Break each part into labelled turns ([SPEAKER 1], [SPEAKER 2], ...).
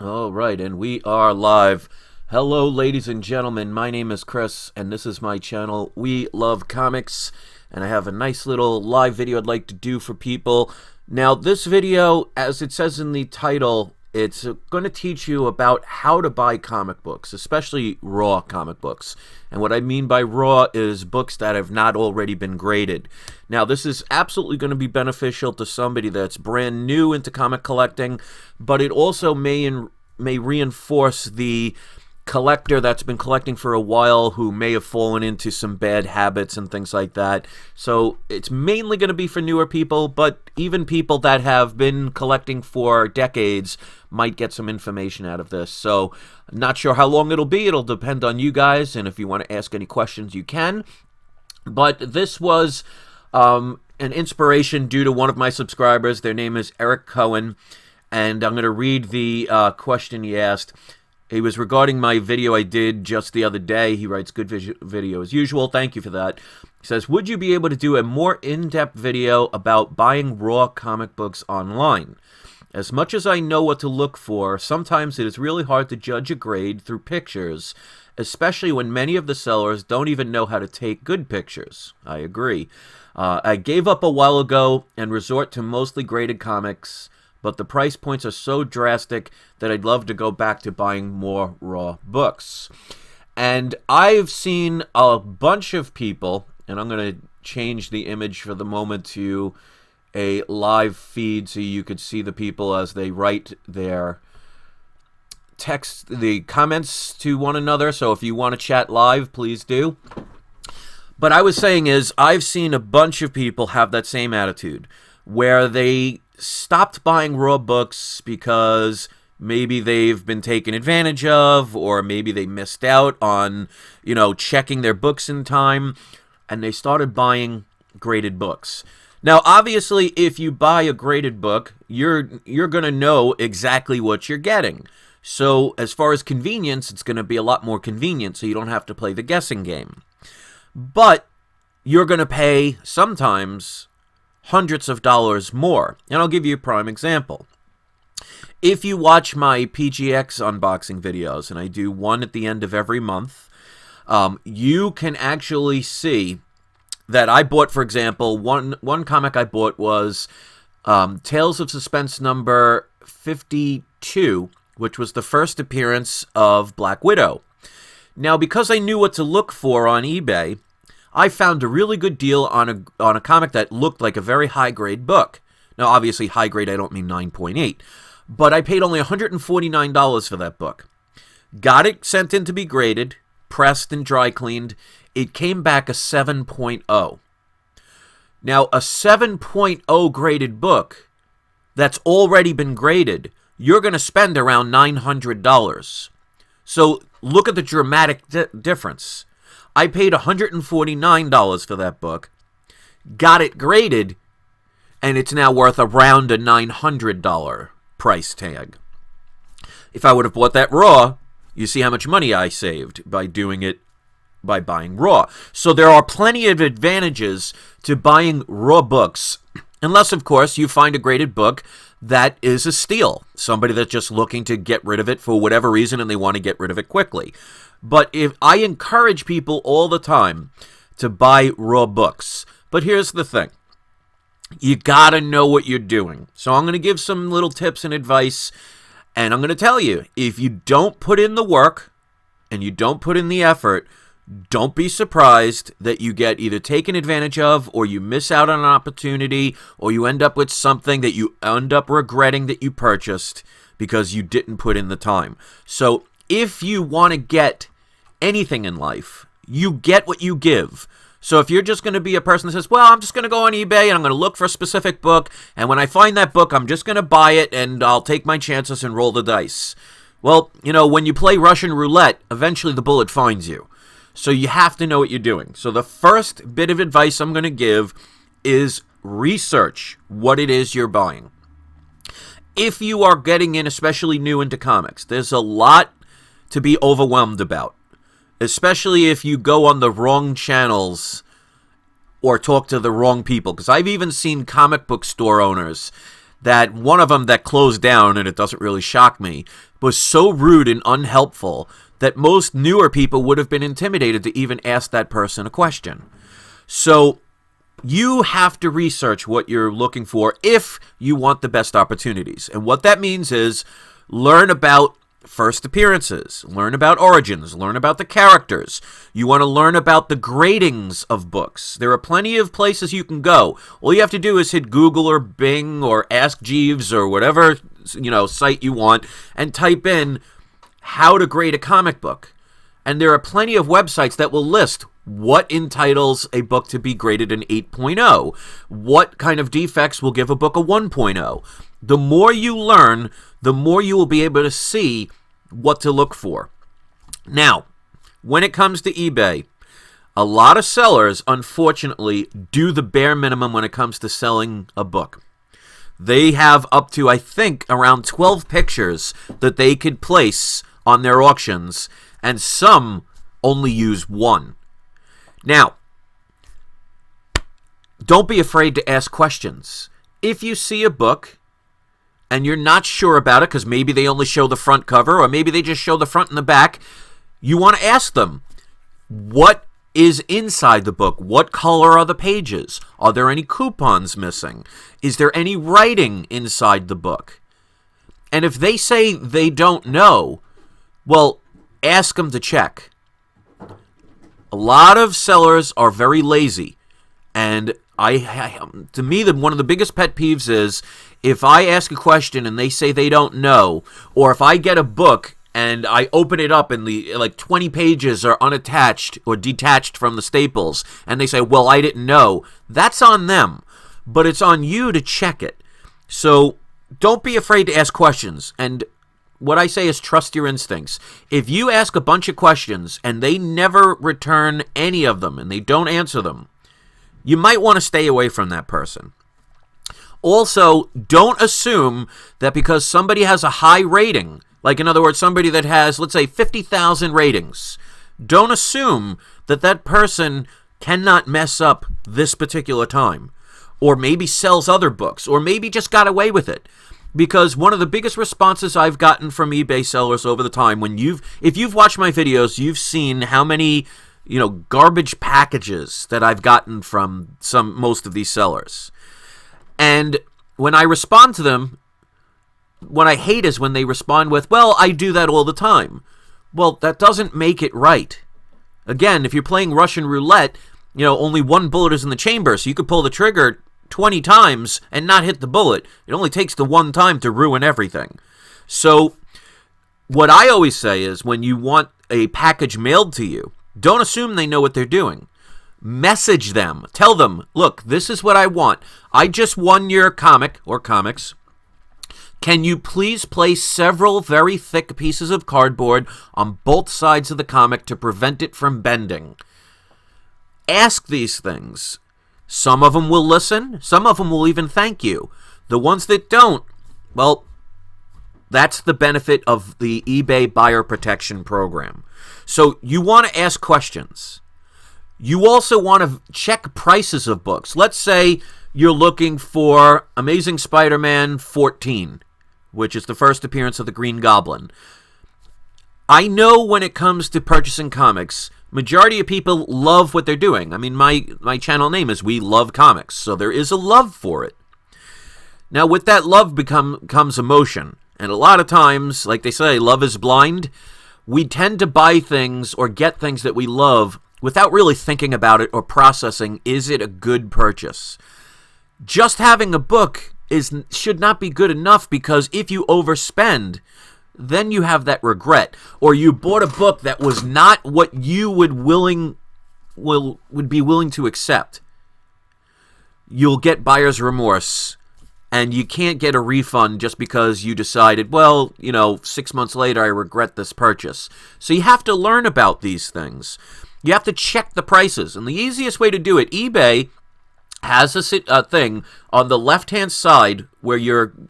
[SPEAKER 1] All right, and we are live. Hello, ladies and gentlemen. My name is Chris, and this is my channel, We Love Comics. And I have a nice little live video I'd like to do for people. Now, this video, as it says in the title, it's going to teach you about how to buy comic books, especially raw comic books. And what I mean by raw is books that have not already been graded. Now, this is absolutely going to be beneficial to somebody that's brand new into comic collecting, but it also may reinforce the collector that's been collecting for a while who may have fallen into some bad habits and things like that. So it's mainly going to be for newer people, but even people that have been collecting for decades might get some information out of this. So not sure how long it'll be. It'll depend on you guys, and if you want to ask any questions, you can. But this was an inspiration due to one of my subscribers. Their name is Eric Cohen, and I'm going to read the question he asked. It was regarding my video I did just the other day. He writes, good video as usual. Thank you for that. He says, would you be able to do a more in-depth video about buying raw comic books online? As much as I know what to look for, sometimes it is really hard to judge a grade through pictures, especially when many of the sellers don't even know how to take good pictures. I agree. I gave up a while ago and resort to mostly graded comics, but the price points are so drastic that I'd love to go back to buying more raw books. And I've seen a bunch of people, and I'm going to change the image for the moment to a live feed so you could see the people as they write their text, the comments to one another. So if you want to chat live, please do. But I was saying is, I've seen a bunch of people have that same attitude, where they stopped buying raw books because maybe they've been taken advantage of, or maybe they missed out on, checking their books in time, and they started buying graded books. Now, obviously, if you buy a graded book, you're going to know exactly what you're getting. So as far as convenience, it's going to be a lot more convenient, so you don't have to play the guessing game. But you're going to pay sometimes hundreds of dollars more. And I'll give you a prime example. If you watch my PGX unboxing videos, and I do one at the end of every month, you can actually see that I bought, for example, one comic I bought was Tales of Suspense number 52, which was the first appearance of Black Widow. Now, because I knew what to look for on eBay, I found a really good deal on a comic that looked like a very high-grade book. Now, obviously, high-grade, I don't mean 9.8. But I paid only $149 for that book. Got it sent in to be graded, pressed and dry cleaned. It came back a 7.0. Now, a 7.0 graded book that's already been graded, you're going to spend around $900. So look at the dramatic difference. I paid $149 for that book, got it graded, and it's now worth around a $900 price tag. If I would have bought that raw, you see how much money I saved by doing it by buying raw. So there are plenty of advantages to buying raw books, unless, of course, you find a graded book that is a steal. Somebody that's just looking to get rid of it for whatever reason and they want to get rid of it quickly. But if I encourage people all the time to buy raw books. But here's the thing. You gotta know what you're doing. So I'm going to give some little tips and advice. And I'm going to tell you, if you don't put in the work and you don't put in the effort, don't be surprised that you get either taken advantage of, or you miss out on an opportunity, or you end up with something that you end up regretting that you purchased because you didn't put in the time. So if you want to get anything in life, you get what you give. So if you're just going to be a person that says, well, I'm just going to go on eBay and I'm going to look for a specific book, and when I find that book, I'm just going to buy it and I'll take my chances and roll the dice. Well, when you play Russian roulette, eventually the bullet finds you. So you have to know what you're doing. So the first bit of advice I'm going to give is research what it is you're buying. If you are getting in, especially new into comics, there's a lot to be overwhelmed about, especially if you go on the wrong channels or talk to the wrong people. Because I've even seen comic book store owners that one of them that closed down, and it doesn't really shock me, was so rude and unhelpful that most newer people would have been intimidated to even ask that person a question. So you have to research what you're looking for if you want the best opportunities. And what that means is learn about first appearances, learn about origins, learn about the characters. You want to learn about the gradings of books. There are plenty of places you can go. All you have to do is hit Google or Bing or Ask Jeeves or whatever, site you want and type in how to grade a comic book. And there are plenty of websites that will list what entitles a book to be graded an 8.0, what kind of defects will give a book a 1.0. The more you learn, the more you will be able to see what to look for. Now, when it comes to eBay, a lot of sellers, unfortunately, do the bare minimum when it comes to selling a book. They have up to, I think, around 12 pictures that they could place on their auctions, and some only use one. Now, don't be afraid to ask questions. If you see a book and you're not sure about it, because maybe they only show the front cover, or maybe they just show the front and the back, you want to ask them, what is inside the book? What color are the pages? Are there any coupons missing? Is there any writing inside the book? And if they say they don't know, well, ask them to check. A lot of sellers are very lazy, and to me, one of the biggest pet peeves is if I ask a question and they say they don't know, or if I get a book and I open it up and the 20 pages are unattached or detached from the staples, and they say, well, I didn't know. That's on them, but it's on you to check it. So don't be afraid to ask questions, and what I say is trust your instincts. If you ask a bunch of questions and they never return any of them and they don't answer them, you might want to stay away from that person. Also, don't assume that because somebody has a high rating, like in other words, somebody that has, let's say, 50,000 ratings, don't assume that that person cannot mess up this particular time, or maybe sells other books, or maybe just got away with it. Because one of the biggest responses I've gotten from eBay sellers over the time, if you've watched my videos, you've seen how many garbage packages that I've gotten from most of these sellers. And when I respond to them, what I hate is when they respond with, well, I do that all the time. Well, that doesn't make it right. Again, if you're playing Russian roulette, only one bullet is in the chamber, so you could pull the trigger 20 times and not hit the bullet. It only takes the one time to ruin everything. So what I always say is when you want a package mailed to you, don't assume they know what they're doing. Message them. Tell them, look, this is what I want. I just won your comic or comics. Can you please place several very thick pieces of cardboard on both sides of the comic to prevent it from bending? Ask these things. Some of them will listen. Some of them will even thank you. The ones that don't, well, that's the benefit of the eBay Buyer Protection Program. So you want to ask questions. You also want to check prices of books. Let's say you're looking for Amazing Spider-Man 14, which is the first appearance of the Green Goblin. I know when it comes to purchasing comics, majority of people love what they're doing. I mean, my channel name is We Love Comics, so there is a love for it. Now, with that love comes emotion. And a lot of times, like they say, love is blind. We tend to buy things or get things that we love without really thinking about it or processing, is it a good purchase? Just having a book should not be good enough, because if you overspend, then you have that regret. Or you bought a book that was not what you would be willing to accept. You'll get buyer's remorse. And you can't get a refund just because you decided, well, 6 months later, I regret this purchase. So you have to learn about these things. You have to check the prices. And the easiest way to do it, eBay has a thing on the left-hand side where you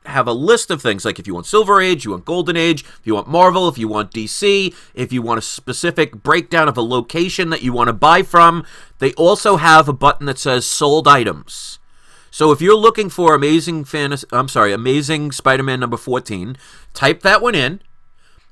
[SPEAKER 1] have a list of things. Like if you want Silver Age, you want Golden Age, if you want Marvel, if you want DC, if you want a specific breakdown of a location that you want to buy from. They also have a button that says Sold Items. So if you're looking for Amazing Spider-Man number 14, type that one in,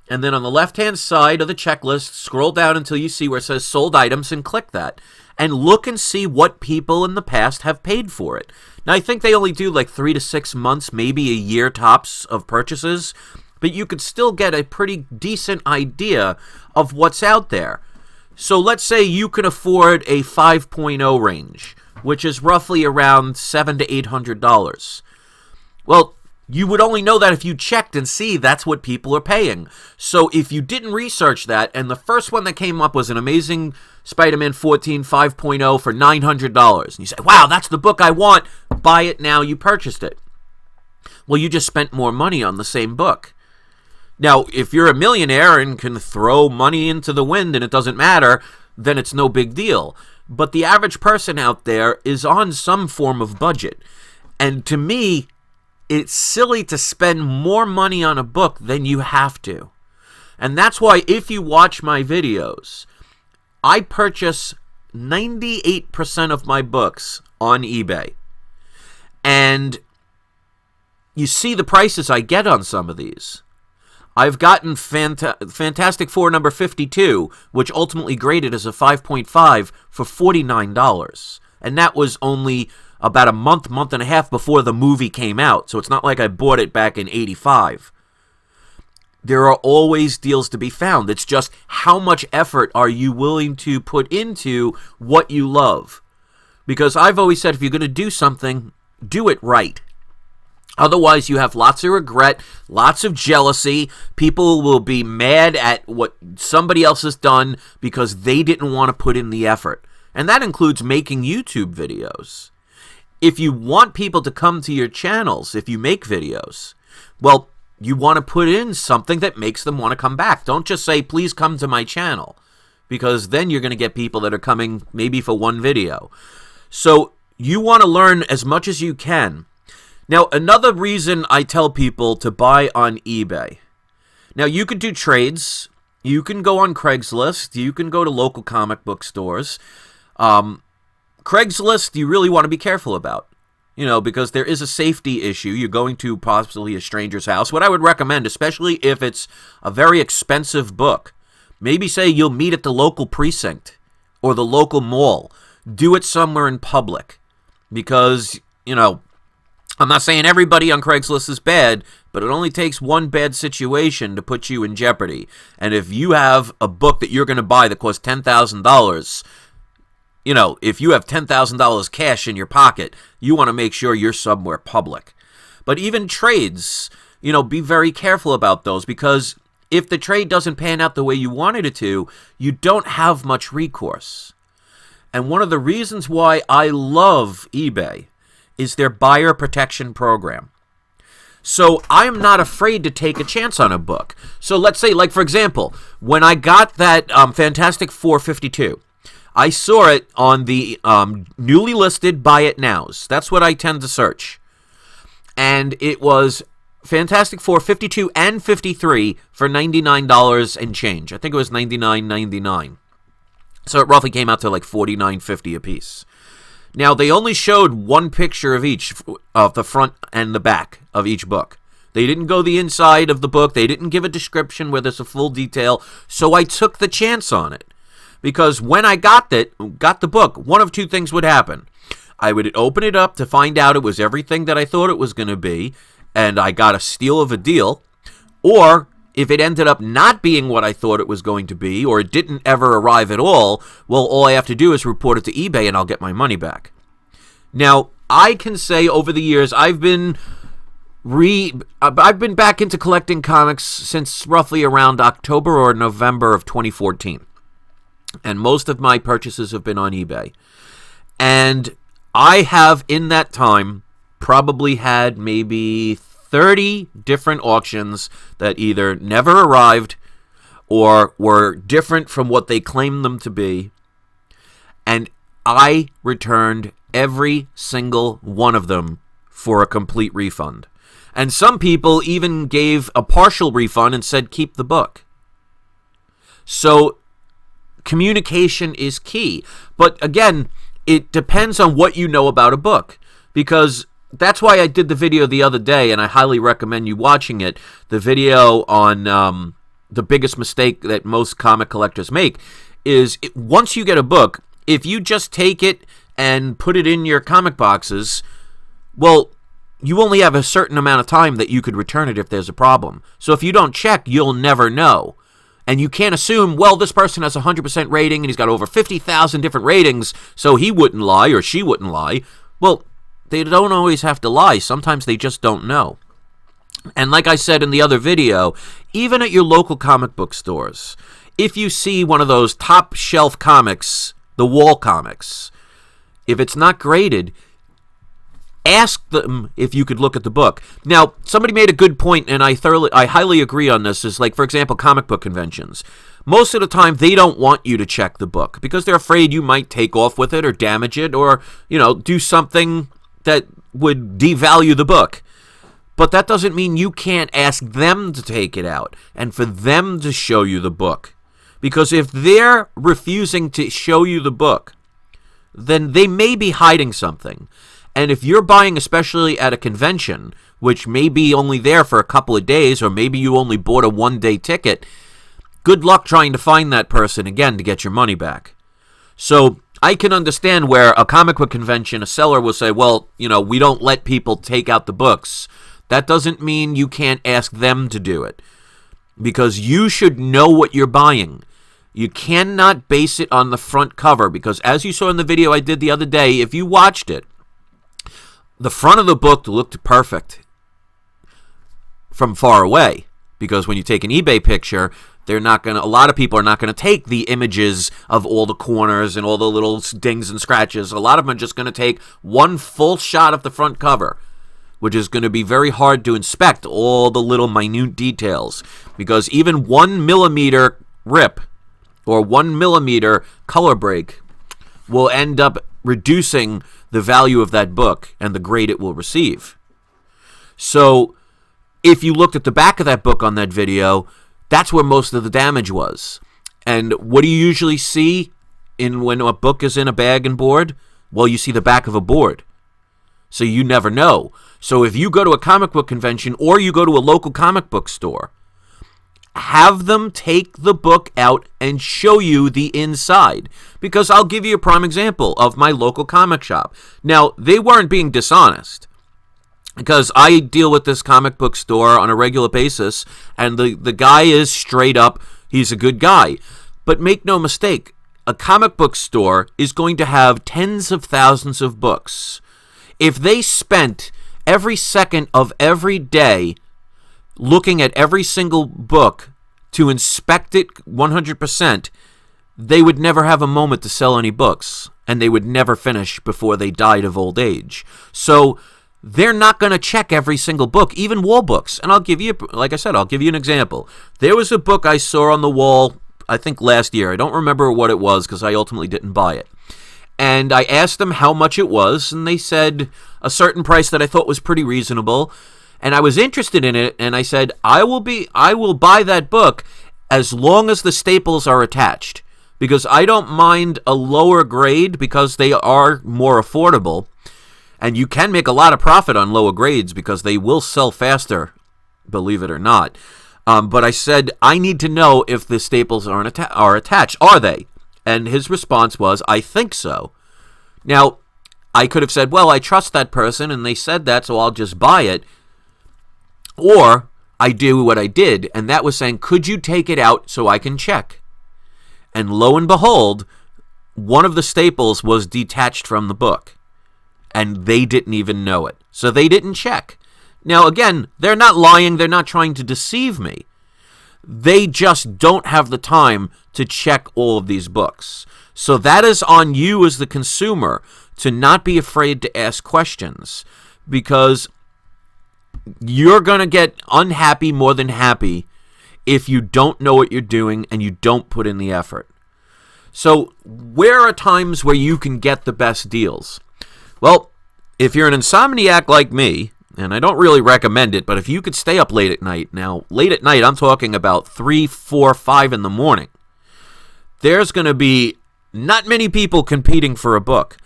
[SPEAKER 1] and then on the left-hand side of the checklist, scroll down until you see where it says sold items and click that. And look and see what people in the past have paid for it. Now, I think they only do like 3 to 6 months, maybe a year tops of purchases, but you could still get a pretty decent idea of what's out there. So let's say you can afford a 5.0 range, which is roughly around $700 to $800. Well, you would only know that if you checked and see that's what people are paying. So if you didn't research that, and the first one that came up was an Amazing Spider-Man 14 5.0 for $900, and you say, wow, that's the book I want, buy it now, you purchased it. Well, you just spent more money on the same book. Now, if you're a millionaire and can throw money into the wind and it doesn't matter, then it's no big deal. But the average person out there is on some form of budget. And to me, it's silly to spend more money on a book than you have to. And that's why if you watch my videos, I purchase 98% of my books on eBay. And you see the prices I get on some of these. I've gotten Fantastic Four number 52, which ultimately graded as a 5.5 for $49. And that was only about a month and a half before the movie came out. So it's not like I bought it back in '85. There are always deals to be found. It's just how much effort are you willing to put into what you love? Because I've always said if you're going to do something, do it right. Otherwise, you have lots of regret, lots of jealousy. People will be mad at what somebody else has done because they didn't want to put in the effort. And that includes making YouTube videos. If you want people to come to your channels, if you make videos, well, you want to put in something that makes them want to come back. Don't just say, please come to my channel, because then you're going to get people that are coming maybe for one video. So you want to learn as much as you can. Now, another reason I tell people to buy on eBay. Now, you could do trades. You can go on Craigslist. You can go to local comic book stores. Craigslist, you really want to be careful about. You know, because there is a safety issue. You're going to possibly a stranger's house. What I would recommend, especially if it's a very expensive book, maybe say you'll meet at the local precinct or the local mall. Do it somewhere in public. Because, you know, I'm not saying everybody on Craigslist is bad, but it only takes one bad situation to put you in jeopardy. And if you have a book that you're going to buy that costs $10,000, you know, if you have $10,000 cash in your pocket, you want to make sure you're somewhere public. But even trades, you know, be very careful about those, because if the trade doesn't pan out the way you wanted it to, you don't have much recourse. And one of the reasons why I love eBay is their buyer protection program. So I'm not afraid to take a chance on a book. So let's say, like, for example, when I got that Fantastic Four 52, I saw it on the newly listed Buy It Nows. That's what I tend to search. And it was Fantastic Four 52 and 53 for $99 and change. I think it was $99.99. So it roughly came out to like $49.50 a piece. Now, they only showed one picture of each, of the front and the back of each book. They didn't go the inside of the book. They didn't give a description where there's a full detail. So I took the chance on it. Because when I got the book, one of two things would happen. I would open it up to find out it was everything that I thought it was going to be, and I got a steal of a deal. Or if it ended up not being what I thought it was going to be, or it didn't ever arrive at all, well, all I have to do is report it to eBay and I'll get my money back. Now, I can say over the years, I've been back into collecting comics since roughly around October or November of 2014. And most of my purchases have been on eBay. And I have, in that time, probably had maybe 30 different auctions that either never arrived or were different from what they claimed them to be. And I returned every single one of them for a complete refund. And some people even gave a partial refund and said, keep the book. So communication is key. But again, it depends on what you know about a book. because that's why I did the video the other day, and I highly recommend you watching it. The video on the biggest mistake that most comic collectors make is once you get a book, if you just take it and put it in your comic boxes, well, you only have a certain amount of time that you could return it if there's a problem. So if you don't check, you'll never know. And you can't assume, well, this person has a 100% rating and he's got over 50,000 different ratings, so he wouldn't lie or she wouldn't lie. Well, they don't always have to lie. Sometimes they just don't know. And like I said in the other video, even at your local comic book stores, if you see one of those top shelf comics, the wall comics, if it's not graded, ask them if you could look at the book. Now, somebody made a good point, and I highly agree on this, is like, for example, comic book conventions. Most of the time, they don't want you to check the book because they're afraid you might take off with it or damage it or, do something that would devalue the book. But that doesn't mean you can't ask them to take it out and for them to show you the book. Because if they're refusing to show you the book, then they may be hiding something. And if you're buying, especially at a convention, which may be only there for a couple of days, or maybe you only bought a one-day ticket, good luck trying to find that person again to get your money back. So I can understand where a comic book convention, a seller will say, well, we don't let people take out the books. That doesn't mean you can't ask them to do it, because you should know what you're buying. You cannot base it on the front cover, because as you saw in the video I did the other day, if you watched it, the front of the book looked perfect from far away, because when you take an eBay picture, a lot of people are not going to take the images of all the corners and all the little dings and scratches. A lot of them are just going to take one full shot of the front cover, which is going to be very hard to inspect all the little minute details, because even 1 millimeter rip or 1 millimeter color break will end up reducing the value of that book and the grade it will receive. So if you looked at the back of that book on that video, that's where most of the damage was. And what do you usually see when a book is in a bag and board? Well, you see the back of a board. So you never know. So if you go to a comic book convention or you go to a local comic book store, have them take the book out and show you the inside. Because I'll give you a prime example of my local comic shop. Now, they weren't being dishonest, because I deal with this comic book store on a regular basis, and the guy is straight up, he's a good guy. But make no mistake, a comic book store is going to have tens of thousands of books. If they spent every second of every day looking at every single book to inspect it 100%, they would never have a moment to sell any books, and they would never finish before they died of old age. So they're not going to check every single book, even wall books. And I'll give you, like I said, I'll give you an example. There was a book I saw on the wall, I think last year. I don't remember what it was because I ultimately didn't buy it. And I asked them how much it was, and they said a certain price that I thought was pretty reasonable. And I was interested in it, and I said, I will buy that book as long as the staples are attached, because I don't mind a lower grade because they are more affordable, and you can make a lot of profit on lower grades because they will sell faster, believe it or not. But I said, I need to know if the staples are attached. Are they? And his response was, I think so. Now, I could have said, well, I trust that person, and they said that, so I'll just buy it. Or I do what I did, and that was saying, could you take it out so I can check? And lo and behold, one of the staples was detached from the book, and they didn't even know it. So they didn't check. Now, again, they're not lying. They're not trying to deceive me. They just don't have the time to check all of these books. So that is on you as the consumer to not be afraid to ask questions, because you're going to get unhappy more than happy if you don't know what you're doing and you don't put in the effort. So where are times where you can get the best deals? Well, if you're an insomniac like me, and I don't really recommend it, but if you could stay up late at night, now late at night I'm talking about 3, 4, 5 in the morning, there's going to be not many people competing for a book.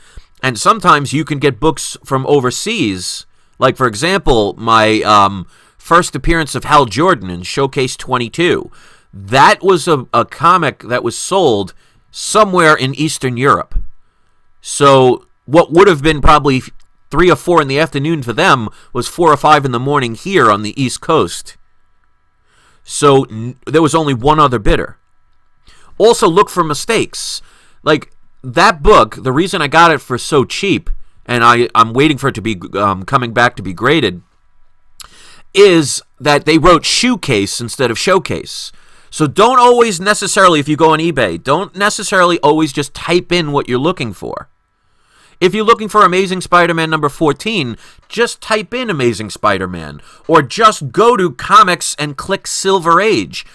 [SPEAKER 1] And sometimes you can get books from overseas. Like, for example, my first appearance of Hal Jordan in Showcase 22. That was a comic that was sold somewhere in Eastern Europe. So what would have been probably 3 or 4 in the afternoon for them was 4 or 5 in the morning here on the East Coast. So there was only one other bidder. Also, look for mistakes. Like, that book, the reason I got it for so cheap, and I'm waiting for it to be coming back to be graded, is that they wrote shoecase instead of showcase. So don't always necessarily, if you go on eBay, don't necessarily always just type in what you're looking for. If you're looking for Amazing Spider-Man number 14, just type in Amazing Spider-Man. Or just go to comics and click Silver Age.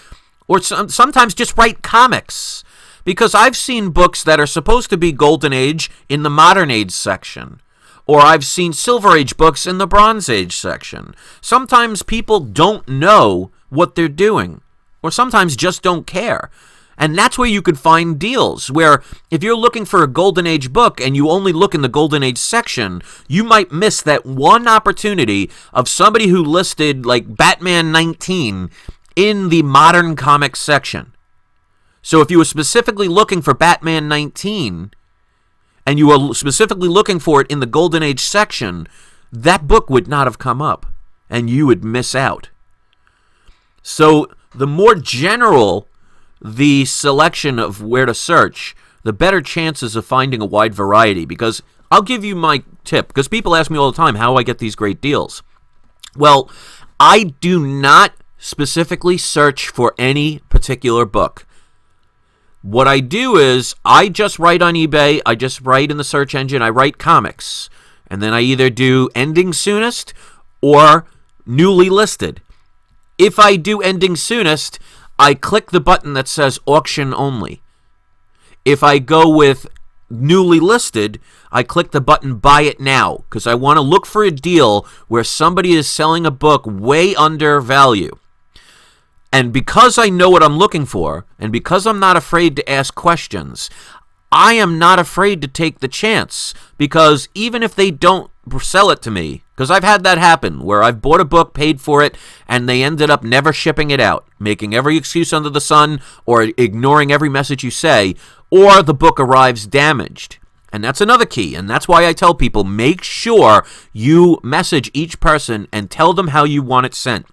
[SPEAKER 1] Or sometimes just write comics. Because I've seen books that are supposed to be Golden Age in the Modern Age section. Or I've seen Silver Age books in the Bronze Age section. Sometimes people don't know what they're doing. Or sometimes just don't care. And that's where you could find deals, where if you're looking for a Golden Age book and you only look in the Golden Age section, you might miss that one opportunity of somebody who listed like Batman 19 in the modern comics section. So if you were specifically looking for Batman 19 and you were specifically looking for it in the Golden Age section, that book would not have come up and you would miss out. So the more general the selection of where to search, the better chances of finding a wide variety. Because I'll give you my tip, because people ask me all the time how I get these great deals. Well, I do not specifically search for any particular book. What I do is I just write on eBay, I just write in the search engine, I write comics. And then I either do ending soonest or newly listed. If I do ending soonest, I click the button that says auction only. If I go with newly listed, I click the button buy it now, because I want to look for a deal where somebody is selling a book way under value. And because I know what I'm looking for, and because I'm not afraid to ask questions, I am not afraid to take the chance, because even if they don't sell it to me, because I've had that happen, where I've bought a book, paid for it, and they ended up never shipping it out, making every excuse under the sun, or ignoring every message you say, or the book arrives damaged. And that's another key, and that's why I tell people, make sure you message each person and tell them how you want it sent.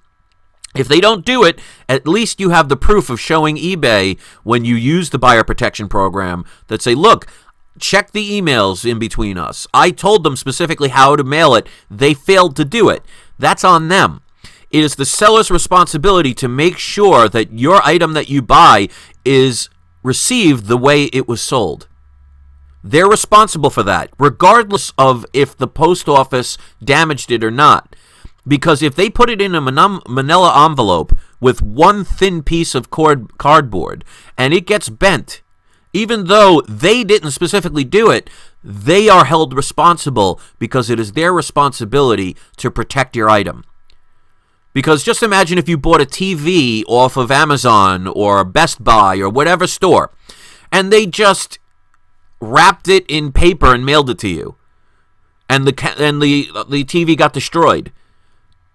[SPEAKER 1] If they don't do it, at least you have the proof of showing eBay when you use the buyer protection program that say, look, check the emails in between us. I told them specifically how to mail it. They failed to do it. That's on them. It is the seller's responsibility to make sure that your item that you buy is received the way it was sold. They're responsible for that, regardless of if the post office damaged it or not. Because if they put it in a manila envelope with one thin piece of cardboard and it gets bent, even though they didn't specifically do it, they are held responsible because it is their responsibility to protect your item. Because just imagine if you bought a TV off of Amazon or Best Buy or whatever store, and they just wrapped it in paper and mailed it to you, and the TV got destroyed.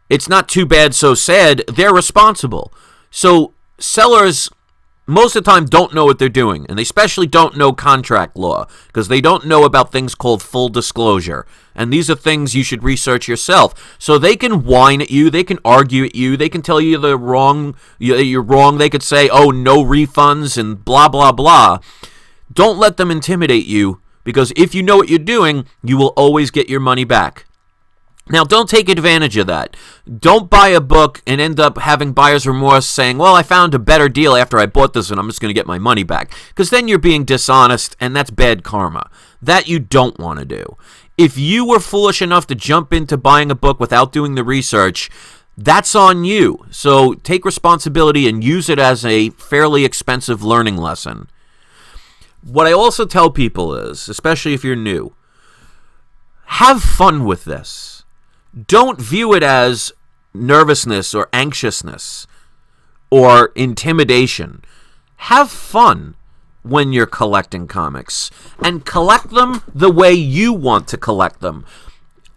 [SPEAKER 1] It's not too bad, so sad. They're responsible. So sellers most of the time don't know what they're doing, and they especially don't know contract law because they don't know about things called full disclosure. And these are things you should research yourself. So they can whine at you, they can argue at you, they can tell you you're wrong. They could say, oh, no refunds and blah, blah, blah. Don't let them intimidate you, because if you know what you're doing, you will always get your money back. Now, don't take advantage of that. Don't buy a book and end up having buyer's remorse saying, well, I found a better deal after I bought this and I'm just going to get my money back. Because then you're being dishonest, and that's bad karma. That you don't want to do. If you were foolish enough to jump into buying a book without doing the research, that's on you. So take responsibility and use it as a fairly expensive learning lesson. What I also tell people is, especially if you're new, have fun with this. Don't view it as nervousness or anxiousness or intimidation. Have fun. when you're collecting comics, and collect them the way you want to collect them.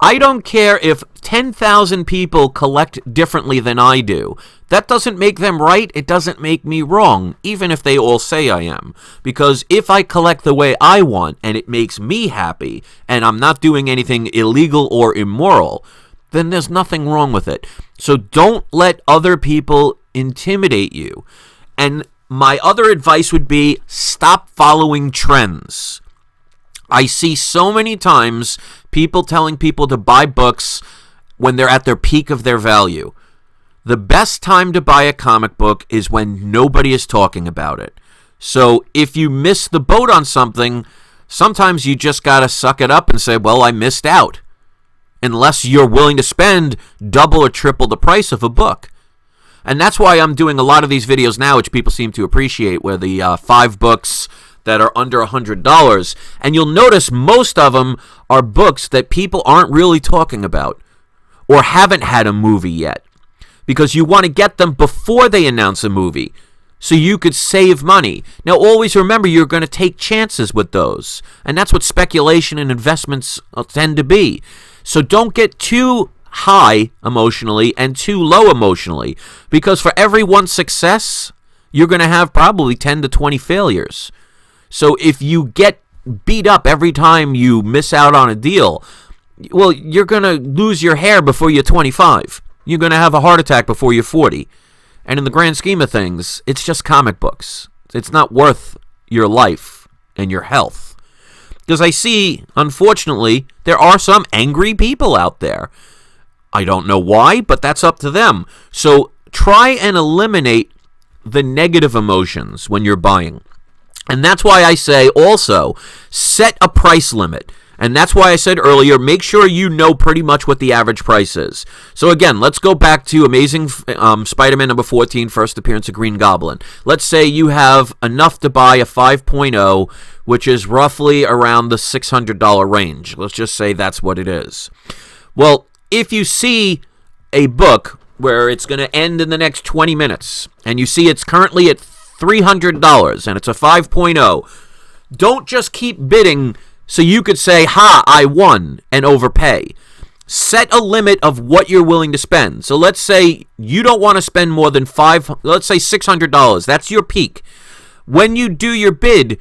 [SPEAKER 1] I don't care if 10,000 people collect differently than I do. That doesn't make them right. It doesn't make me wrong, even if they all say I am. Because if I collect the way I want and it makes me happy and I'm not doing anything illegal or immoral, then there's nothing wrong with it. So don't let other people intimidate you. And my other advice would be stop following trends. I see so many times people telling people to buy books when they're at their peak of their value. The best time to buy a comic book is when nobody is talking about it. So if you miss the boat on something, sometimes you just got to suck it up and say, well, I missed out. Unless you're willing to spend double or triple the price of a book. And that's why I'm doing a lot of these videos now, which people seem to appreciate, where the 5 books that are under $100, and you'll notice most of them are books that people aren't really talking about or haven't had a movie yet, because you want to get them before they announce a movie so you could save money. Now, always remember, you're going to take chances with those, and that's what speculation and investments tend to be. So don't get too high emotionally and too low emotionally, because for every one success, you're going to have probably 10 to 20 failures. So if you get beat up every time you miss out on a deal, well, you're going to lose your hair before you're 25. You're going to have a heart attack before you're 40. And in the grand scheme of things, it's just comic books. It's not worth your life and your health. Because I see, unfortunately, there are some angry people out there. I don't know why, but that's up to them. So try and eliminate the negative emotions when you're buying. And that's why I say also set a price limit. And that's why I said earlier, make sure you know pretty much what the average price is. So again, let's go back to Amazing Spider-Man number 14, first appearance of Green Goblin. Let's say you have enough to buy a 5.0, which is roughly around the $600 range. Let's just say that's what it is. Well, if you see a book where it's going to end in the next 20 minutes, and you see it's currently at $300, and it's a 5.0, don't just keep bidding so you could say, ha, I won, and overpay. Set a limit of what you're willing to spend. So let's say you don't want to spend more than let's say $600. That's your peak. When you do your bid,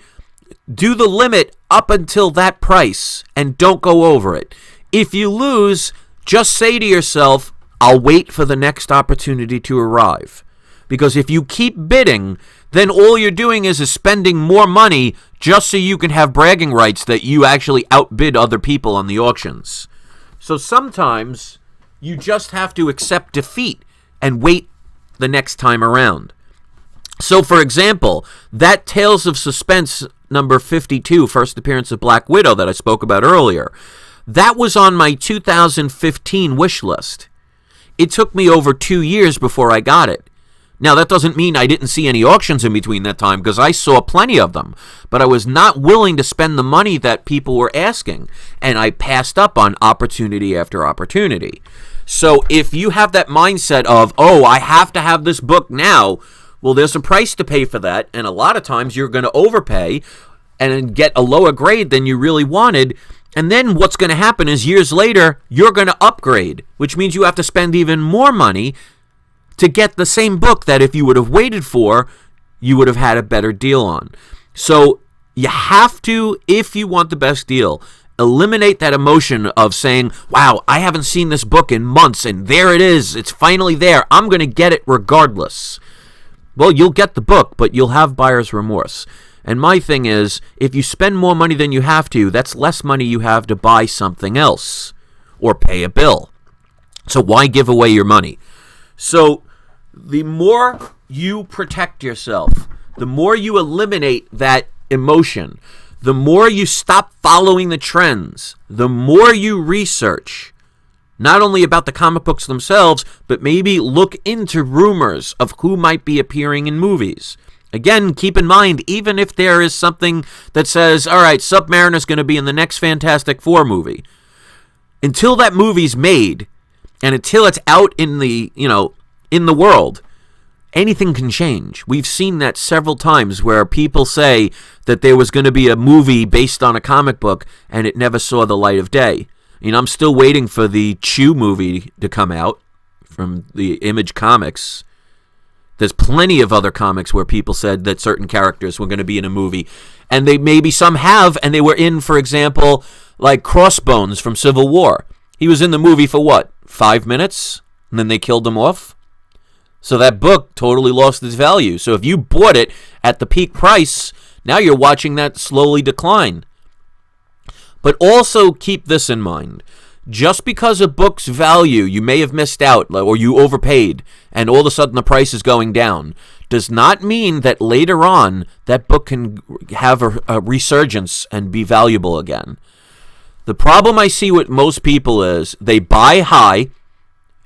[SPEAKER 1] do the limit up until that price, and don't go over it. If you lose, just say to yourself, I'll wait for the next opportunity to arrive. Because if you keep bidding, then all you're doing is spending more money just so you can have bragging rights that you actually outbid other people on the auctions. So sometimes you just have to accept defeat and wait the next time around. So, for example, that Tales of Suspense number 52, first appearance of Black Widow that I spoke about earlier, that was on my 2015 wish list. It took me over 2 years before I got it. Now, that doesn't mean I didn't see any auctions in between that time, because I saw plenty of them. But I was not willing to spend the money that people were asking, and I passed up on opportunity after opportunity. So if you have that mindset of, oh, I have to have this book now, well, there's a price to pay for that, and a lot of times you're going to overpay and get a lower grade than you really wanted. And then what's going to happen is years later, you're going to upgrade, which means you have to spend even more money to get the same book that if you would have waited for, you would have had a better deal on. So you have to, if you want the best deal, eliminate that emotion of saying, wow, I haven't seen this book in months, and there it is. It's finally there. I'm going to get it regardless. Well, you'll get the book, but you'll have buyer's remorse. And my thing is, if you spend more money than you have to, that's less money you have to buy something else or pay a bill. So why give away your money? So the more you protect yourself, the more you eliminate that emotion, the more you stop following the trends, the more you research, not only about the comic books themselves, but maybe look into rumors of who might be appearing in movies. Again, keep in mind, even if there is something that says, all right, Submariner's going to be in the next Fantastic Four movie, until that movie's made, and until it's out in the, in the world, anything can change. We've seen that several times where people say that there was going to be a movie based on a comic book and it never saw the light of day. I'm still waiting for the Chew movie to come out from the Image Comics. There's plenty of other comics where people said that certain characters were going to be in a movie. And maybe some have, and they were in, for example, like Crossbones from Civil War. He was in the movie for what, 5 minutes? And then they killed him off? So that book totally lost its value. So if you bought it at the peak price, now you're watching that slowly decline. But also keep this in mind. Just because a book's value, you may have missed out or you overpaid, and all of a sudden the price is going down, does not mean that later on that book can have a resurgence and be valuable again. The problem I see with most people is they buy high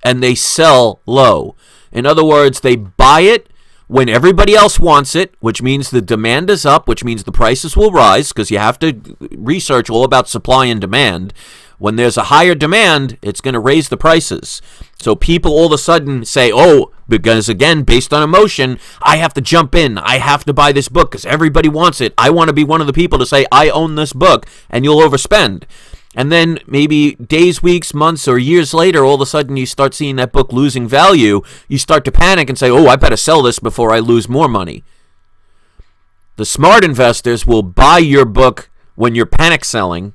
[SPEAKER 1] and they sell low. In other words, they buy it when everybody else wants it, which means the demand is up, which means the prices will rise, because you have to research all about supply and demand. When there's a higher demand, it's going to raise the prices. So people all of a sudden say, oh, because again, based on emotion, I have to jump in. I have to buy this book because everybody wants it. I want to be one of the people to say, I own this book, and you'll overspend. And then maybe days, weeks, months, or years later, all of a sudden you start seeing that book losing value. You start to panic and say, oh, I better sell this before I lose more money. The smart investors will buy your book when you're panic selling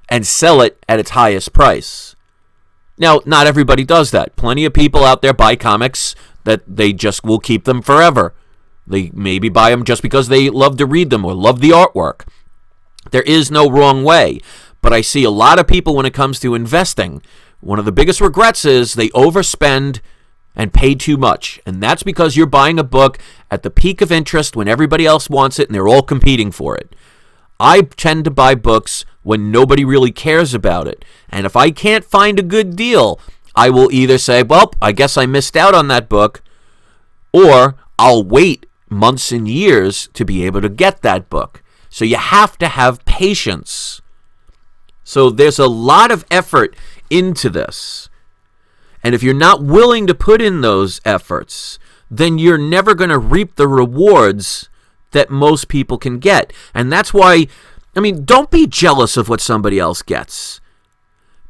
[SPEAKER 1] and sell it at its highest price. Now, not everybody does that. Plenty of people out there buy comics that they just will keep them forever. They maybe buy them just because they love to read them or love the artwork. There is no wrong way. But I see a lot of people when it comes to investing, one of the biggest regrets is they overspend and pay too much. And that's because you're buying a book at the peak of interest when everybody else wants it and they're all competing for it. I tend to buy books when nobody really cares about it. And if I can't find a good deal, I will either say, well, I guess I missed out on that book, or I'll wait months and years to be able to get that book. So you have to have patience. So there's a lot of effort into this. And if you're not willing to put in those efforts, then you're never going to reap the rewards that most people can get. And that's why, don't be jealous of what somebody else gets.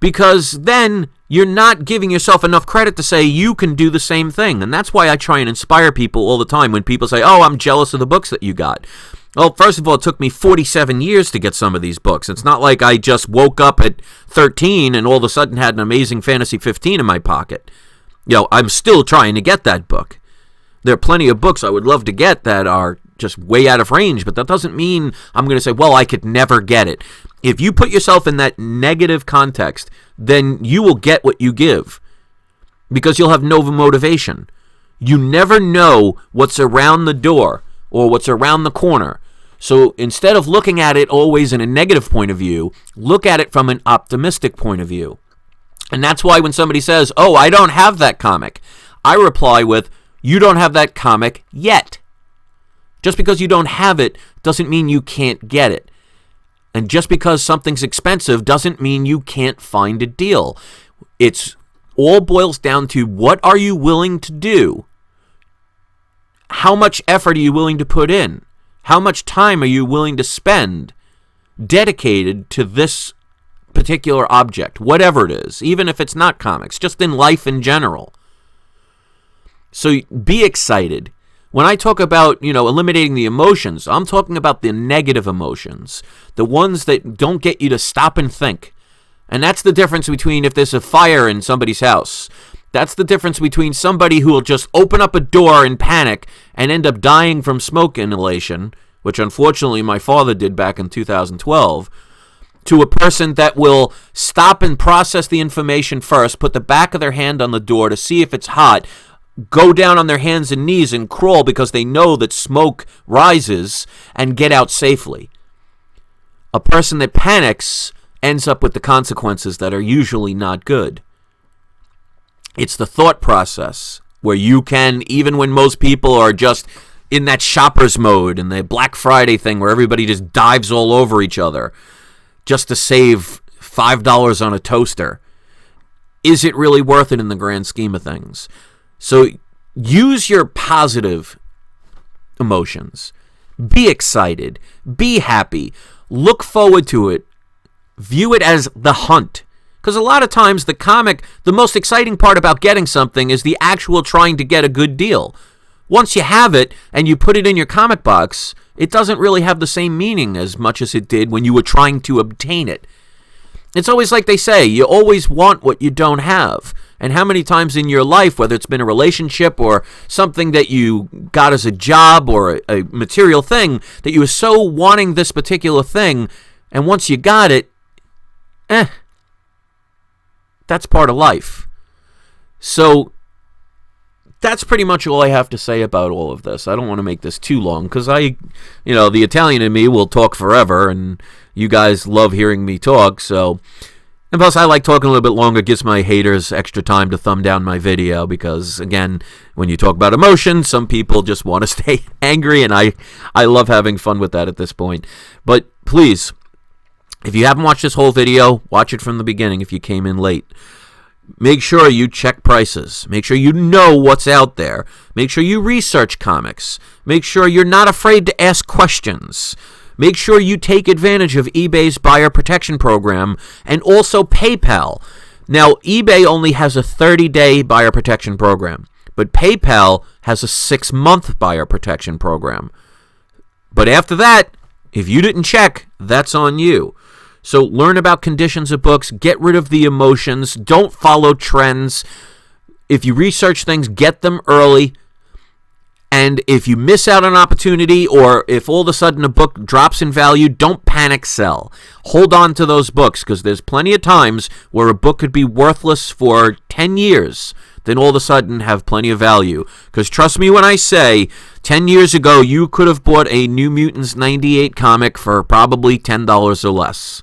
[SPEAKER 1] Because then you're not giving yourself enough credit to say you can do the same thing. And that's why I try and inspire people all the time when people say, oh, I'm jealous of the books that you got. Well, first of all, it took me 47 years to get some of these books. It's not like I just woke up at 13 and all of a sudden had an Amazing Fantasy 15 in my pocket. I'm still trying to get that book. There are plenty of books I would love to get that are just way out of range, but that doesn't mean I'm going to say, well, I could never get it. If you put yourself in that negative context, then you will get what you give because you'll have no motivation. You never know what's around the door or what's around the corner. So instead of looking at it always in a negative point of view, look at it from an optimistic point of view. And that's why when somebody says, oh, I don't have that comic, I reply with, you don't have that comic yet. Just because you don't have it doesn't mean you can't get it. And just because something's expensive doesn't mean you can't find a deal. It's all boils down to what are you willing to do? How much effort are you willing to put in? How much time are you willing to spend dedicated to this particular object, whatever it is, even if it's not comics, just in life in general. So be excited. When I talk about, eliminating the emotions, I'm talking about the negative emotions, the ones that don't get you to stop and think. And that's the difference between if there's a fire in somebody's house. That's the difference between somebody who will just open up a door in panic and end up dying from smoke inhalation, which unfortunately my father did back in 2012, to a person that will stop and process the information first, put the back of their hand on the door to see if it's hot, go down on their hands and knees and crawl because they know that smoke rises, and get out safely. A person that panics ends up with the consequences that are usually not good. It's the thought process where you can, even when most people are just in that shopper's mode and the Black Friday thing where everybody just dives all over each other just to save $5 on a toaster, is it really worth it in the grand scheme of things? So use your positive emotions. Be excited. Be happy. Look forward to it. View it as the hunt. Because a lot of times the most exciting part about getting something is the actual trying to get a good deal. Once you have it and you put it in your comic box, it doesn't really have the same meaning as much as it did when you were trying to obtain it. It's always like they say, you always want what you don't have. And how many times in your life, whether it's been a relationship or something that you got as a job or a material thing, that you were so wanting this particular thing, and once you got it, that's part of life. So that's pretty much all I have to say about all of this. I don't want to make this too long because the Italian in me will talk forever, and you guys love hearing me talk. So, and plus, I like talking a little bit longer. It gives my haters extra time to thumb down my video because, again, when you talk about emotion, some people just want to stay angry, and I love having fun with that at this point. But please, if you haven't watched this whole video, watch it from the beginning if you came in late. Make sure you check prices. Make sure you know what's out there. Make sure you research comics. Make sure you're not afraid to ask questions. Make sure you take advantage of eBay's buyer protection program and also PayPal. Now, eBay only has a 30-day buyer protection program, but PayPal has a 6-month buyer protection program. But after that, if you didn't check, that's on you. So learn about conditions of books, get rid of the emotions, don't follow trends. If you research things, get them early. And if you miss out on an opportunity or if all of a sudden a book drops in value, don't panic sell. Hold on to those books because there's plenty of times where a book could be worthless for 10 years, then all of a sudden have plenty of value. Because trust me when I say, 10 years ago, you could have bought a New Mutants 98 comic for probably $10 or less.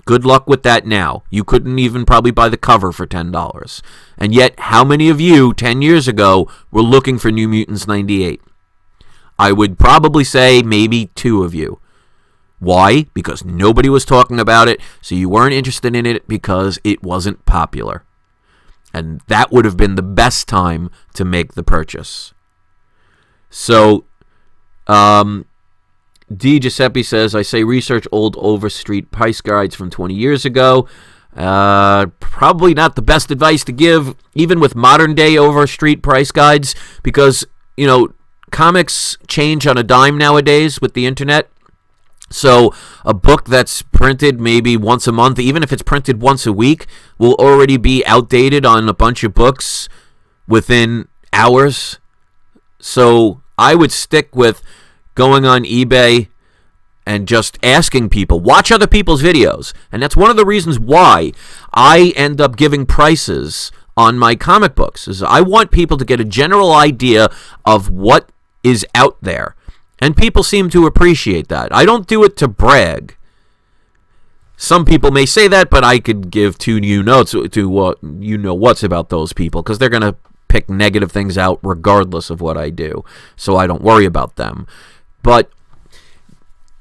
[SPEAKER 1] Good luck with that now. You couldn't even probably buy the cover for $10. And yet, how many of you 10 years ago were looking for New Mutants 98? I would probably say maybe 2 of you. Why? Because nobody was talking about it, so you weren't interested in it because it wasn't popular. And that would have been the best time to make the purchase. So, D. Giuseppe says, I say research old Overstreet price guides from 20 years ago. Probably not the best advice to give, even with modern day Overstreet price guides, because, comics change on a dime nowadays with the internet. So a book that's printed maybe once a month, even if it's printed once a week, will already be outdated on a bunch of books within hours. So I would stick with going on eBay and just asking people, watch other people's videos. And that's one of the reasons why I end up giving prices on my comic books, is I want people to get a general idea of what is out there. And people seem to appreciate that. I don't do it to brag. Some people may say that, but I could give two notes to what what's about those people, because they're going to pick negative things out regardless of what I do. So I don't worry about them. But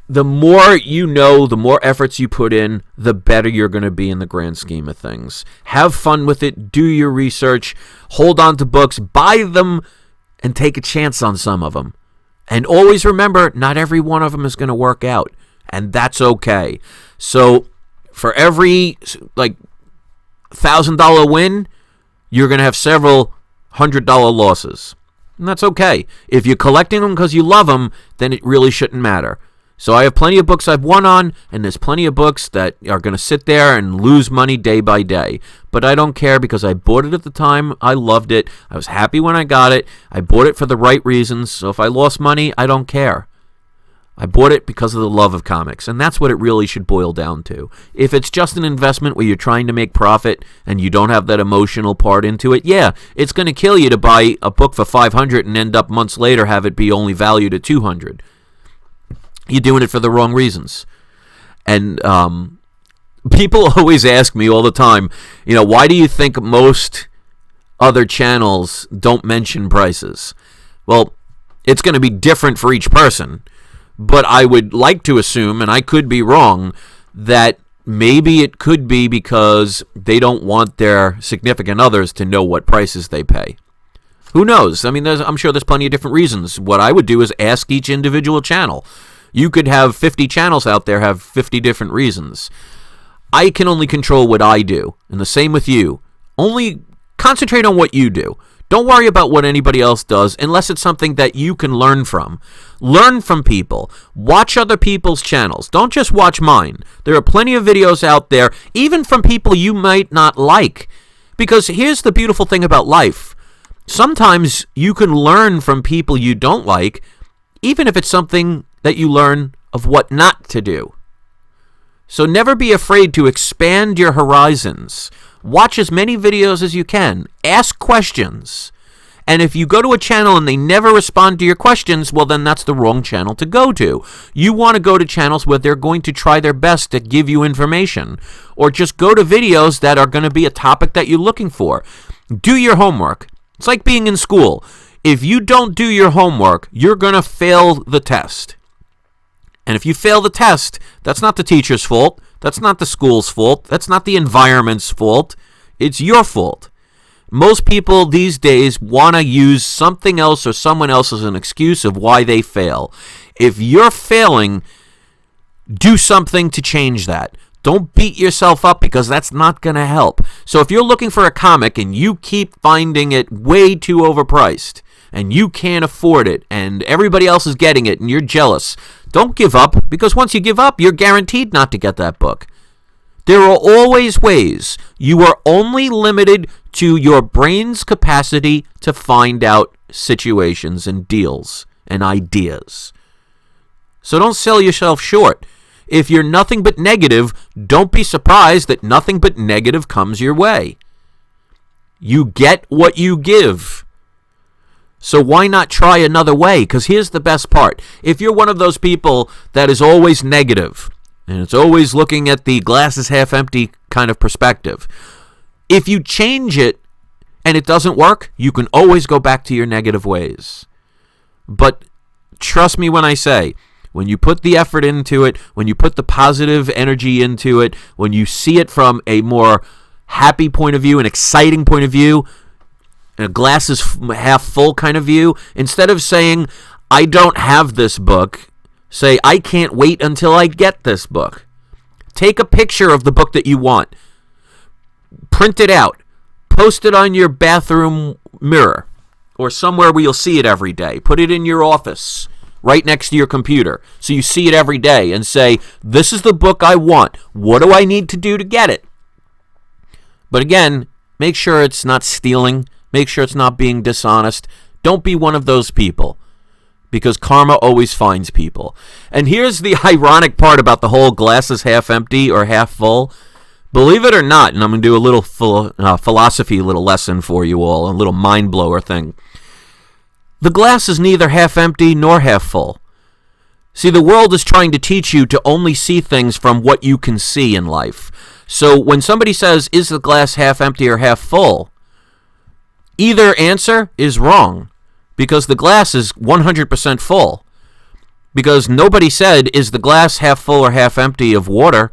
[SPEAKER 1] the more you know, the more efforts you put in, the better you're going to be in the grand scheme of things. Have fun with it. Do your research. Hold on to books. Buy them and take a chance on some of them. And always remember, not every one of them is going to work out. And that's okay. So for every $1,000 win, you're going to have several $100 losses. And that's okay. If you're collecting them because you love them, then it really shouldn't matter. So I have plenty of books I've won on, and there's plenty of books that are going to sit there and lose money day by day. But I don't care because I bought it at the time. I loved it. I was happy when I got it. I bought it for the right reasons. So if I lost money, I don't care. I bought it because of the love of comics, and that's what it really should boil down to. If it's just an investment where you're trying to make profit and you don't have that emotional part into it, yeah, it's going to kill you to buy a book for $500 and end up months later have it be only valued at $200. You're doing it for the wrong reasons. And people always ask me all the time, why do you think most other channels don't mention prices? Well, it's going to be different for each person. But I would like to assume, and I could be wrong, that maybe it could be because they don't want their significant others to know what prices they pay. Who knows? I mean, I'm sure there's plenty of different reasons. What I would do is ask each individual channel. You could have 50 channels out there have 50 different reasons. I can only control what I do, and the same with you. Only concentrate on what you do. Don't worry about what anybody else does unless it's something that you can learn from. Learn from people. Watch other people's channels. Don't just watch mine. There are plenty of videos out there, even from people you might not like. Because here's the beautiful thing about life. Sometimes you can learn from people you don't like, even if it's something that you learn of what not to do. So never be afraid to expand your horizons. Watch as many videos as you can. Ask questions. And if you go to a channel and they never respond to your questions, well, then that's the wrong channel to go to. You want to go to channels where they're going to try their best to give you information. Or just go to videos that are going to be a topic that you're looking for. Do your homework. It's like being in school. If you don't do your homework, you're going to fail the test. And if you fail the test, that's not the teacher's fault. That's not the school's fault. That's not the environment's fault. It's your fault. Most people these days want to use something else or someone else as an excuse of why they fail. If you're failing, do something to change that. Don't beat yourself up because that's not going to help. So if you're looking for a comic and you keep finding it way too overpriced and you can't afford it and everybody else is getting it and you're jealous, don't give up, because once you give up, you're guaranteed not to get that book. There are always ways. You are only limited to your brain's capacity to find out situations and deals and ideas. So don't sell yourself short. If you're nothing but negative, don't be surprised that nothing but negative comes your way. You get what you give. So why not try another way? Because here's the best part. If you're one of those people that is always negative, and it's always looking at the glass is half empty kind of perspective, if you change it and it doesn't work, you can always go back to your negative ways. But trust me when I say, when you put the effort into it, when you put the positive energy into it, when you see it from a more happy point of view, an exciting point of view, a glass is half full kind of view, instead of saying, I don't have this book, say, I can't wait until I get this book. Take a picture of the book that you want. Print it out. Post it on your bathroom mirror or somewhere where you'll see it every day. Put it in your office right next to your computer so you see it every day and say, this is the book I want. What do I need to do to get it? But again, make sure it's not stealing. Make sure it's not being dishonest. Don't be one of those people, because karma always finds people. And here's the ironic part about the whole glass is half empty or half full. Believe it or not, and I'm going to do a little philosophy little lesson for you all, a little mind blower thing. The glass is neither half empty nor half full. See, the world is trying to teach you to only see things from what you can see in life. So when somebody says, is the glass half empty or half full, either answer is wrong, because the glass is 100% full. Because nobody said, is the glass half full or half empty of water?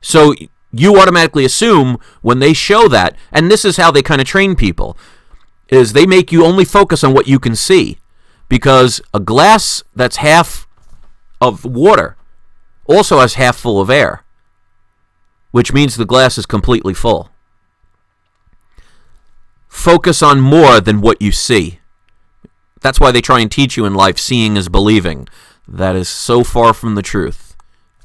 [SPEAKER 1] So you automatically assume when they show that, and this is how they kind of train people, is they make you only focus on what you can see. Because a glass that's half of water also has half full of air, which means the glass is completely full. Focus on more than what you see. That's why they try and teach you in life, seeing is believing. That is so far from the truth,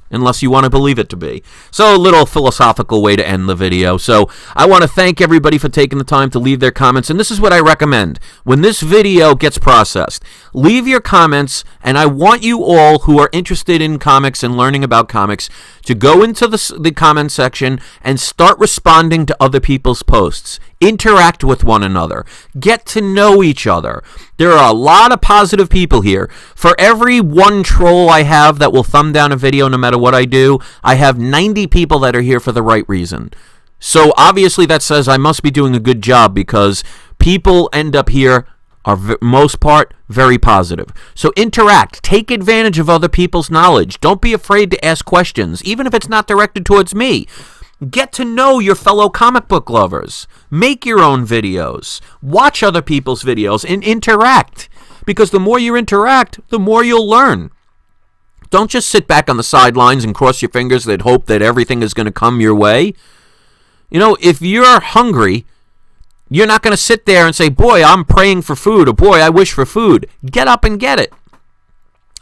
[SPEAKER 1] unless you want to believe it to be. So a little philosophical way to end the video. So I want to thank everybody for taking the time to leave their comments. And this is what I recommend. When this video gets processed, leave your comments. And I want you all who are interested in comics and learning about comics to go into the comment section and start responding to other people's posts. Interact with one another. Get to know each other. There are a lot of positive people here. For every one troll I have that will thumb down a video no matter what I do, I have 90 people that are here for the right reason. So obviously that says I must be doing a good job, because people end up here are most part very positive. So interact. Take advantage of other people's knowledge. Don't be afraid to ask questions, even if it's not directed towards me. Get to know your fellow comic book lovers. Make your own videos. Watch other people's videos and interact. Because the more you interact, the more you'll learn. Don't just sit back on the sidelines and cross your fingers and hope that everything is going to come your way. You know, if you're hungry, you're not going to sit there and say, boy, I'm praying for food, or boy, I wish for food. Get up and get it.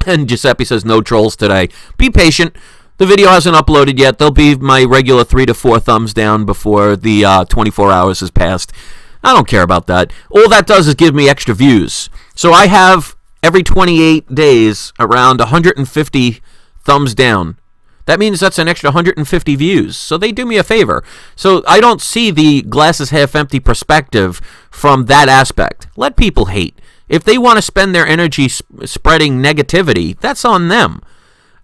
[SPEAKER 1] And Giuseppe says, no trolls today. Be patient. The video hasn't uploaded yet. There'll be my regular 3 to 4 thumbs down before the 24 hours has passed. I don't care about that. All that does is give me extra views. So I have, every 28 days, around 150 thumbs down. That means that's an extra 150 views. So they do me a favor. So I don't see the glass is half empty perspective from that aspect. Let people hate. If they want to spend their energy spreading negativity, that's on them.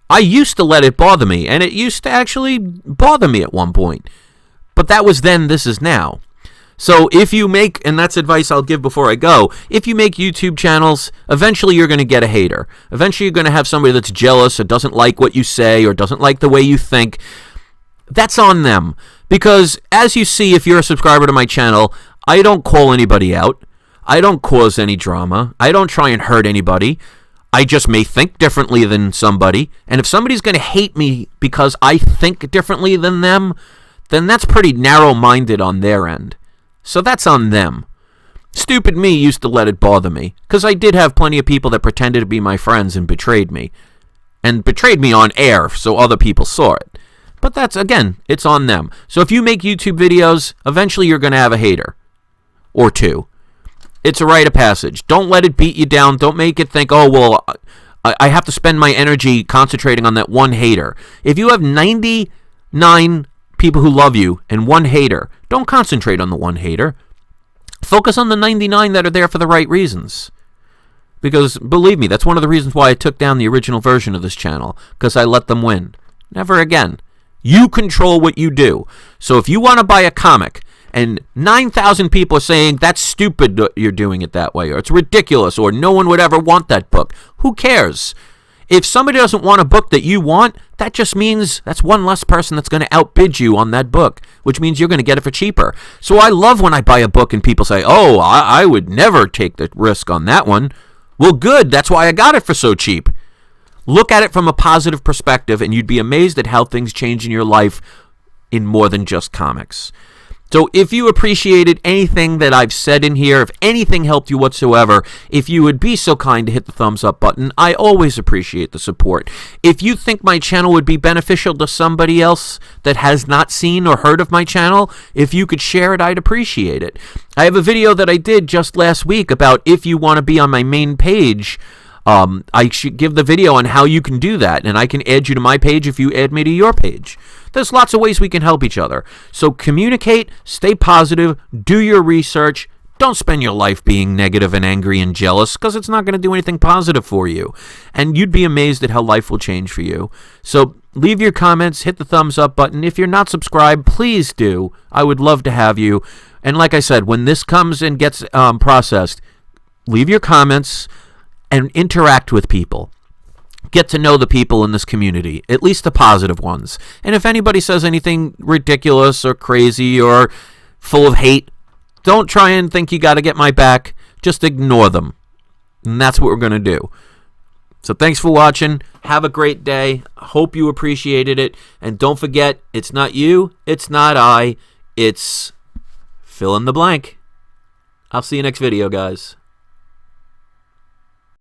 [SPEAKER 1] I used to let it bother me, and it used to actually bother me at one point. But that was then, this is now. So if you make, and that's advice I'll give before I go, if you make YouTube channels, eventually you're going to get a hater. Eventually you're going to have somebody that's jealous or doesn't like what you say or doesn't like the way you think. That's on them. Because as you see, if you're a subscriber to my channel, I don't call anybody out. I don't cause any drama. I don't try and hurt anybody. I just may think differently than somebody. And if somebody's going to hate me because I think differently than them, then that's pretty narrow-minded on their end. So that's on them. Stupid me used to let it bother me, because I did have plenty of people that pretended to be my friends and betrayed me. And betrayed me on air so other people saw it. But that's, again, it's on them. So if you make YouTube videos, eventually you're going to have a hater. Or two. It's a rite of passage. Don't let it beat you down. Don't make it think, oh, well, I have to spend my energy concentrating on that one hater. If you have 99 people who love you and one hater, don't concentrate on the one hater. Focus on the 99 that are there for the right reasons. Because, believe me, that's one of the reasons why I took down the original version of this channel, because I let them win. Never again. You control what you do. So if you want to buy a comic, and 9,000 people are saying, that's stupid that you're doing it that way, or it's ridiculous, or no one would ever want that book. Who cares? If somebody doesn't want a book that you want, that just means that's one less person that's going to outbid you on that book, which means you're going to get it for cheaper. So I love when I buy a book and people say, oh, I would never take the risk on that one. Well, good. That's why I got it for so cheap. Look at it from a positive perspective, and you'd be amazed at how things change in your life in more than just comics. So if you appreciated anything that I've said in here, if anything helped you whatsoever, if you would be so kind to hit the thumbs up button, I always appreciate the support. If you think my channel would be beneficial to somebody else that has not seen or heard of my channel, if you could share it, I'd appreciate it. I have a video that I did just last week about if you want to be on my main page. I should give the video on how you can do that, and I can add you to my page if you add me to your page. There's lots of ways we can help each other. So communicate, stay positive, do your research. Don't spend your life being negative and angry and jealous, because it's not going to do anything positive for you. And you'd be amazed at how life will change for you. So leave your comments, hit the thumbs up button. If you're not subscribed, please do. I would love to have you. And like I said, when this comes and gets processed, leave your comments and interact with people. Get to know the people in this community, at least the positive ones. And if anybody says anything ridiculous or crazy or full of hate, don't try and think you got to get my back. Just ignore them. And that's what we're going to do. So thanks for watching. Have a great day. Hope you appreciated it. And don't forget, it's not you, it's not I, it's fill in the blank. I'll see you next video, guys.